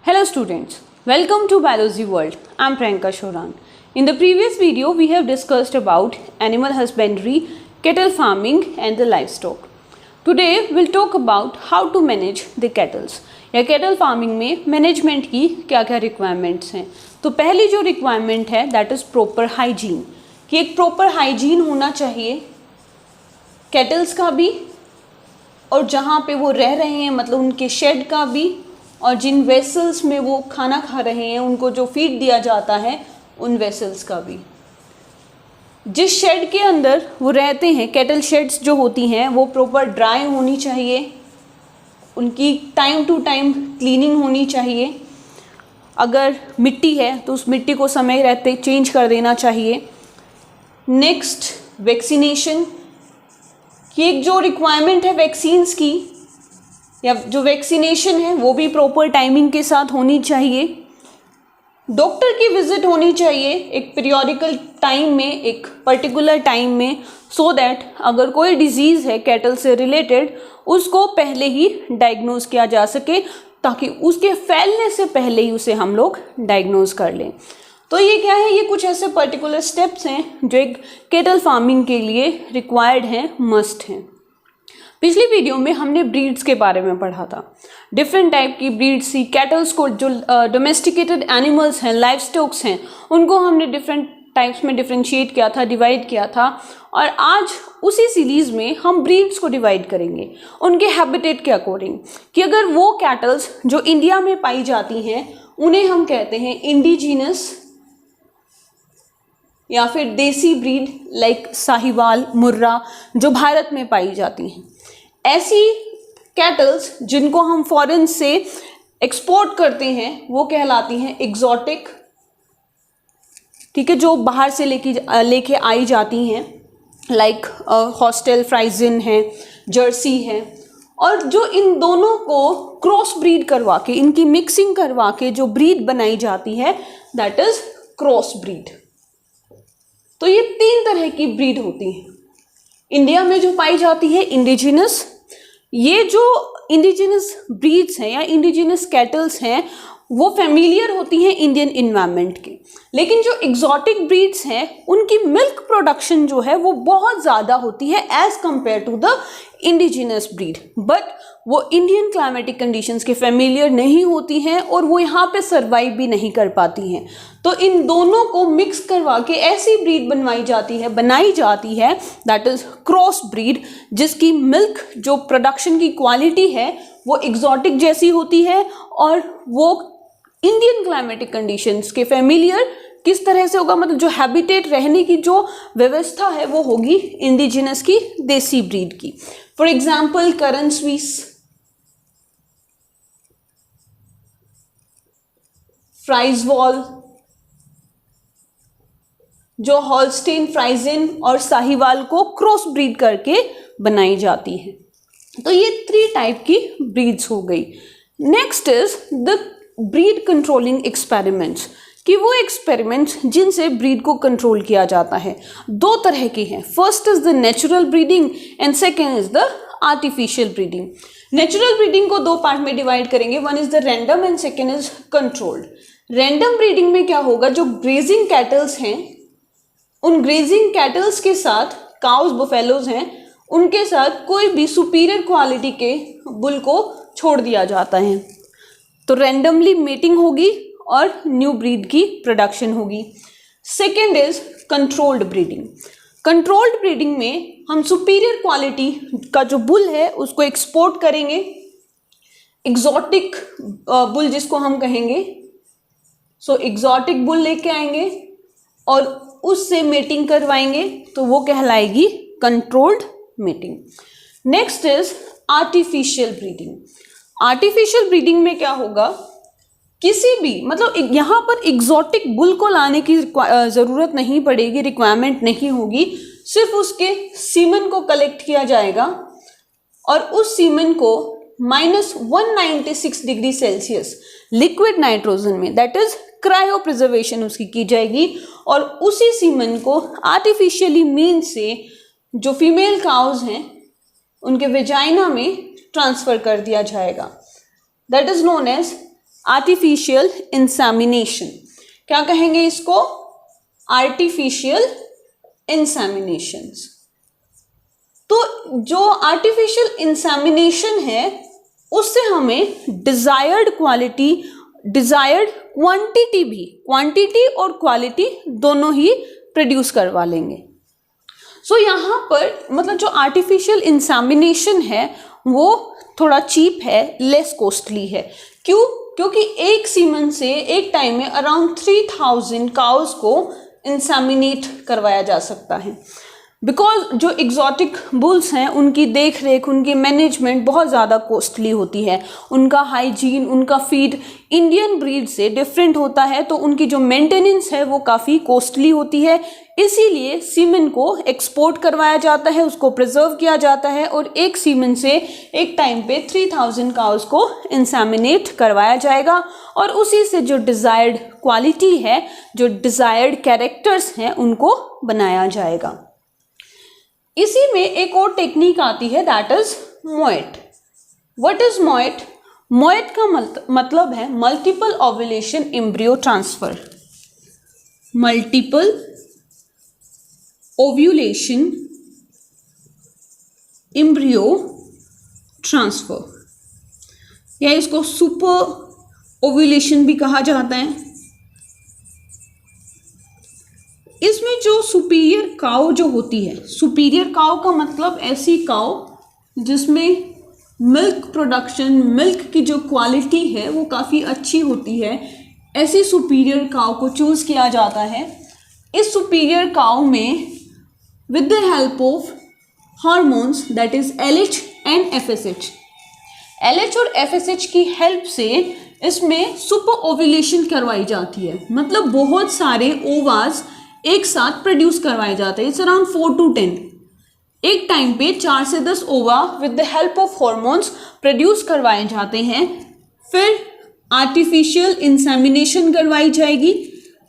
Hello students, welcome to Biology World. I am Priyanka Shoran. In the previous video, we have discussed about animal husbandry, cattle farming and the livestock. Today, we'll talk about how to manage the cattles. या cattle farming में management की क्या क्या requirements हैं. तो पहली जो requirement है दैट इज़ प्रॉपर हाइजीन, कि एक प्रॉपर हाइजीन होना चाहिए कैटल्स का भी और जहाँ पे वो रह रहे हैं मतलब उनके शेड का भी, और जिन वेसल्स में वो खाना खा रहे हैं उनको जो फीड दिया जाता है उन वेसल्स का भी. जिस शेड के अंदर वो रहते हैं, कैटल शेड्स जो होती हैं वो प्रॉपर ड्राई होनी चाहिए, उनकी टाइम टू टाइम क्लीनिंग होनी चाहिए. अगर मिट्टी है तो उस मिट्टी को समय रहते चेंज कर देना चाहिए. नेक्स्ट वैक्सीनेशन, कि एक जो रिक्वायरमेंट है वैक्सीन्स की या जो वैक्सीनेशन है वो भी प्रॉपर टाइमिंग के साथ होनी चाहिए. डॉक्टर की विजिट होनी चाहिए एक पीरियोडिकल टाइम में, एक पर्टिकुलर टाइम में, सो दैट अगर कोई डिजीज़ है कैटल से रिलेटेड उसको पहले ही डायग्नोज किया जा सके, ताकि उसके फैलने से पहले ही उसे हम लोग डायग्नोज कर लें. तो ये क्या है, ये कुछ ऐसे पर्टिकुलर स्टेप्स हैं जो एक कैटल फार्मिंग के लिए रिक्वायर्ड हैं, मस्ट हैं. पिछली वीडियो में हमने ब्रीड्स के बारे में पढ़ा था. डिफरेंट टाइप की ब्रीड्स थी. कैटल्स को जो डोमेस्टिकेटेड एनिमल्स हैं, लाइव स्टॉक्स हैं, उनको हमने डिफरेंट टाइप्स में डिफ्रेंशिएट किया था, डिवाइड किया था. और आज उसी सीरीज़ में हम ब्रीड्स को डिवाइड करेंगे उनके हैबिटेट के अकॉर्डिंग, कि अगर वो कैटल्स जो इंडिया में पाई जाती हैं उन्हें हम कहते हैं इंडिजीनस या फिर देसी ब्रीड, लाइक साहिवाल, मुर्रा, जो भारत में पाई जाती हैं. ऐसी कैटल्स जिनको हम फॉरेन से एक्सपोर्ट करते हैं वो कहलाती हैं एग्जॉटिक. ठीक है, जो बाहर से लेके आई जाती हैं, लाइक हॉस्टेल फ्राइजिन है, जर्सी है. और जो इन दोनों को क्रॉस ब्रीड करवा के, इनकी मिक्सिंग करवा के जो ब्रीड बनाई जाती है दैट इज क्रॉस ब्रीड. तो ये 3 तरह की ब्रीड होती है. इंडिया में जो पाई जाती है इंडिजिनस, ये जो इंडिजिनस ब्रीड्स हैं या इंडिजिनस कैटल्स हैं वो फेमिलियर होती हैं इंडियन इन्वायरमेंट के. लेकिन जो एग्जॉटिक ब्रीड्स हैं उनकी मिल्क प्रोडक्शन जो है वो बहुत ज़्यादा होती है as compared to the indigenous breed, but वो इंडियन क्लाइमेटिक कंडीशंस के फेमिलियर नहीं होती हैं और वो यहाँ पे सर्वाइव भी नहीं कर पाती हैं. तो इन दोनों को मिक्स करवा के ऐसी ब्रीड बनाई जाती है दैट इज़ क्रॉस ब्रीड, जिसकी मिल्क जो प्रोडक्शन की क्वालिटी है वो एग्जॉटिक जैसी होती है और वो इंडियन क्लाइमेटिक कंडीशंस के फेमिलियर किस तरह से होगा, मतलब जो हैबिटेट रहने की जो व्यवस्था है वो होगी इंडिजिनस की, देसी ब्रीड की. फॉर एग्जाम्पल करन स्विस, फ्राइजवॉल, जो हॉल्स्टेन फ्राइजिन और साहिवाल को क्रॉस ब्रीड करके बनाई जाती है. तो ये 3 टाइप की ब्रीड्स हो गई. Next is the breed controlling experiments, कि वो एक्सपेरिमेंट्स जिनसे ब्रीड को कंट्रोल किया जाता है 2 तरह के हैं. First is the natural breeding and second is the artificial breeding. Natural breeding को 2 पार्ट में डिवाइड करेंगे. One is the random and second is controlled. Random breeding में क्या होगा, जो ग्रेजिंग कैटल्स हैं उन ग्रेजिंग कैटल्स के साथ काउस, बफेलोज हैं, उनके साथ कोई भी सुपीरियर क्वालिटी के बुल को छोड़ दिया जाता है. तो रैंडमली मेटिंग होगी और न्यू ब्रीड की प्रोडक्शन होगी. Second is controlled breeding. Controlled breeding में हम सुपीरियर क्वालिटी का जो बुल है उसको एक्सपोर्ट करेंगे, एग्जॉटिक बुल जिसको हम कहेंगे. सो एग्जॉटिक बुल लेके आएंगे और उससे मेटिंग करवाएंगे, तो वो कहलाएगी controlled mating. Next is artificial breeding. Artificial breeding में क्या होगा, किसी भी मतलब यहाँ पर एग्जॉटिक बुल को लाने की ज़रूरत नहीं पड़ेगी, रिक्वायरमेंट नहीं होगी. सिर्फ उसके सीमन को कलेक्ट किया जाएगा और उस सीमन को -196 डिग्री सेल्सियस लिक्विड नाइट्रोजन में, दैट इज क्रायो प्रिजर्वेशन उसकी की जाएगी, और उसी सीमन को आर्टिफिशियली मीन्स से जो फीमेल काउज हैं उनके वेजाइना में ट्रांसफ़र कर दिया जाएगा. That is known as artificial insemination. क्या कहेंगे इसको? Artificial inseminations. तो जो आर्टिफिशियल इंसेमिनेशन है उससे हमें डिजायर्ड क्वालिटी, डिजायर्ड क्वांटिटी भी, क्वांटिटी और क्वालिटी दोनों ही प्रोड्यूस करवा लेंगे। सो यहाँ पर मतलब जो आर्टिफिशियल इंसेमिनेशन है वो थोड़ा चीप है, लेस कॉस्टली है। क्यों? क्योंकि एक सीमन से एक टाइम में अराउंड 3000 काउस को इंसेमिनेट करवाया जा सकता है। बिकॉज जो एग्जॉटिक बुल्स हैं उनकी देख रेख, उनकी मैनेजमेंट बहुत ज़्यादा कॉस्टली होती है। उनका हाइजीन, उनका फीड इंडियन ब्रीड से डिफरेंट होता है, तो उनकी जो मेंटेनेंस है वो काफ़ी कॉस्टली होती है। इसीलिए सीमेन को एक्सपोर्ट करवाया जाता है, उसको प्रिजर्व किया जाता है और एक सीमेन से एक टाइम पे 3000 काउस को इंसेमिनेट करवाया जाएगा और उसी से जो डिज़ायर्ड क्वालिटी है, जो डिज़ायर्ड कैरेक्टर्स हैं, उनको बनाया जाएगा। इसी में एक और टेक्निक आती है, that is MOET. What is MOET? MOET का मतलब है multiple ovulation embryo transfer. Multiple ovulation embryo transfer या इसको सुपर ओव्यूलेशन भी कहा जाता है। इसमें जो सुपीरियर काउ जो होती है, सुपीरियर काउ का मतलब ऐसी काउ जिसमें मिल्क प्रोडक्शन, मिल्क की जो क्वालिटी है वो काफ़ी अच्छी होती है, ऐसी सुपीरियर काउ को चूज़ किया जाता है। इस सुपीरियर काउ में with the help of hormones that is LH and FSH, LH और FSH की हेल्प से इसमें सुपर ओव्यूलेशन करवाई जाती है। मतलब बहुत सारे ओवास एक साथ प्रोड्यूस करवाए जाते हैं। It's around 4 to 10। एक टाइम पे 4 से 10 ओवा with the help of hormones produce करवाए जाते हैं। फिर आर्टिफिशियल इंसेमिनेशन करवाई जाएगी,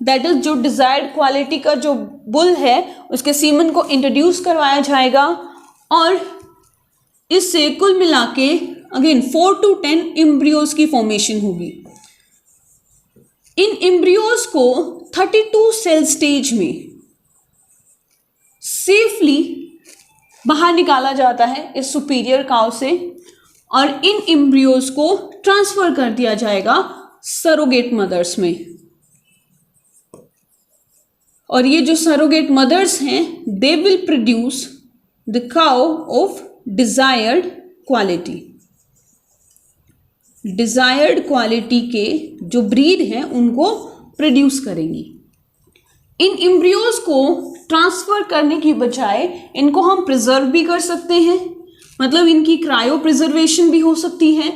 दैट इज जो डिजायर्ड क्वालिटी का जो बुल है उसके सीमन को इंट्रोड्यूस करवाया जाएगा और इससे कुल मिला के अगेन 4 to 10 एम्ब्रियोज की फॉर्मेशन होगी। इन एम्ब्रियोज को 32 सेल स्टेज में सेफली बाहर निकाला जाता है इस सुपीरियर काउ से और इन एम्ब्रियोज को ट्रांसफर कर दिया जाएगा सरोगेट मदर्स में। और ये जो सरोगेट मदर्स हैं they will produce the cow of desired quality. Desired quality के जो ब्रीड हैं उनको प्रोड्यूस करेंगी। इन एम्ब्रियोज को ट्रांसफर करने की बजाय इनको हम प्रिजर्व भी कर सकते हैं, मतलब इनकी क्रायो प्रिजर्वेशन भी हो सकती है।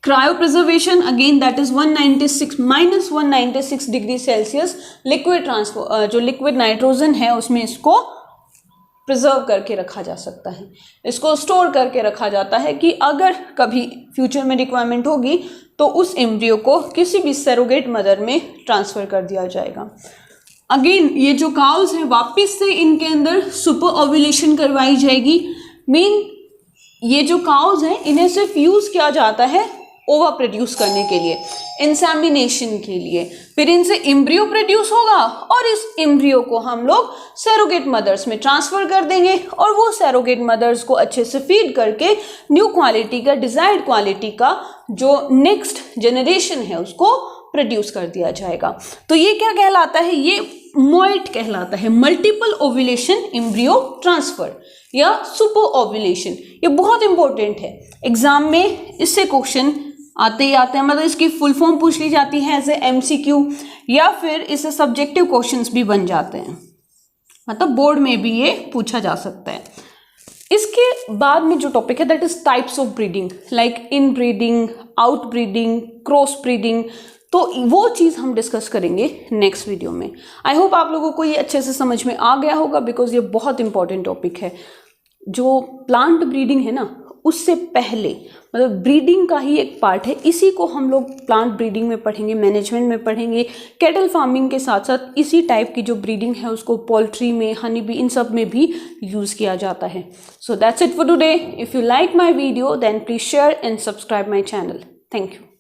Cryo preservation again that is -196 degree Celsius liquid transfer, जो लिक्विड नाइट्रोजन है उसमें इसको प्रिजर्व करके रखा जा सकता है, इसको स्टोर करके रखा जाता है कि अगर कभी फ्यूचर में रिक्वायरमेंट होगी तो उस एम्ब्रियो को किसी भी सरोगेट मदर में ट्रांसफर कर दिया जाएगा। अगेन ये जो काउस हैं वापस से इनके अंदर सुपर ओव्यूलेशन करवाई जाएगी। मेन ये जो काउस हैं इन्हें सिर्फ यूज किया जाता है ओवा प्रोड्यूस करने के लिए, इंसेमिनेशन के लिए। फिर इनसे एम्ब्रियो प्रोड्यूस होगा और इस एम्ब्रियो को हम लोग सरोगेट मदर्स में ट्रांसफर कर देंगे और वो सरोगेट मदर्स को अच्छे से फीड करके न्यू क्वालिटी का, डिजायर्ड क्वालिटी का जो नेक्स्ट जनरेशन है उसको प्रोड्यूस कर दिया जाएगा। तो ये क्या कहलाता है? ये मोएट कहलाता है, मल्टीपल ओव्यूलेशन एम्ब्रियो ट्रांसफर या सुपर ओव्यूलेशन। ये बहुत इंपॉर्टेंट है, एग्जाम में इससे क्वेश्चन आते ही आते हैं। मतलब इसकी फुल फॉर्म पूछ ली जाती है एज ए MCQ या फिर इससे सब्जेक्टिव क्वेश्चंस भी बन जाते हैं, मतलब बोर्ड में भी ये पूछा जा सकता है। इसके बाद में जो टॉपिक है that is types of breeding, like in breeding, out breeding, cross breeding. तो वो चीज़ हम डिस्कस करेंगे नेक्स्ट वीडियो में। आई होप आप लोगों को ये अच्छे से समझ में आ गया होगा, बिकॉज ये बहुत इंपॉर्टेंट टॉपिक है। जो प्लांट ब्रीडिंग है ना, उससे पहले मतलब ब्रीडिंग का ही एक पार्ट है, इसी को हम लोग प्लांट ब्रीडिंग में पढ़ेंगे, मैनेजमेंट में पढ़ेंगे। कैटल फार्मिंग के साथ साथ इसी टाइप की जो ब्रीडिंग है उसको पोल्ट्री में, हनी बी, इन सब में भी यूज़ किया जाता है। So that's it for today. If you like my video then please share and subscribe my channel. Thank you.